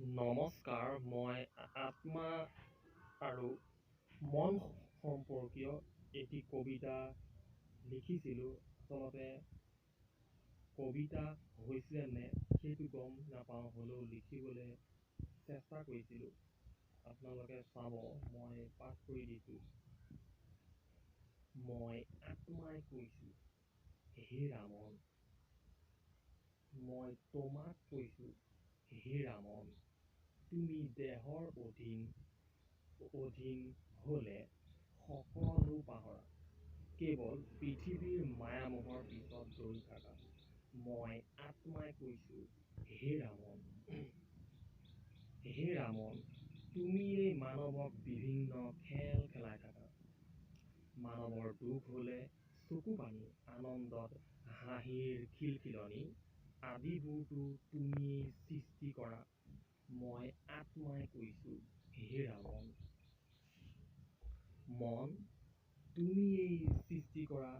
নমস্কাৰ, মই আত্মা আৰু মন সম্পৰ্কীয় এটি কবিতা লিখিছিলোঁ। আচলতে কবিতা হৈছিলে নে সেইটো গম নাপাওঁ, হ'লেও লিখিবলৈ চেষ্টা কৰিছিলোঁ। আপোনালোকে চাব, মই পাঠ কৰি দিছোঁ। মই আত্মাই কৈছোঁ, হে ৰামন, মই তোমাক কৈছোঁ, হে ৰামন, তুমি দেহৰ অধীন হ'লে সকলো পাহৰা, কেৱল পৃথিৱীৰ মায়ামোহৰ পিছত দৌৰি থাকা। মই আত্মাই কৈছোঁ, হে ৰামন, হে ৰামন, তুমি এই মানৱক বিভিন্ন খেল খেলাই থাকা। মানৱৰ দুখ হ'লে চকু পানী, আনন্দত হাঁহিৰ খিলখিলনি, আদিবোৰতো তুমিয়েই সৃষ্টি কৰা। মই আত্মাই কৈছোঁ, হে ৰামন, মন, তুমিয়েই সৃষ্টি কৰা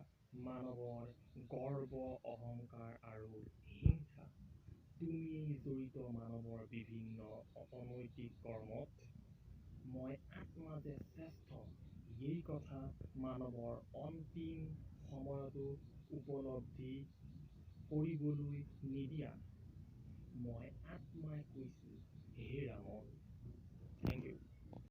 মানৱৰ গৰ্ব, অহংকাৰ আৰু হিংসা। তুমিয়েই জড়িত মানৱৰ বিভিন্ন অনৈতিক কৰ্মত। মই আত্মা যে শ্ৰেষ্ঠ, এই কথা মানৱৰ অন্তিম সময়তো উপলব্ধি কৰিবলৈ নিদিয়া। মই আত্মাই কৈছোঁ, হে ৰামন। Thank U.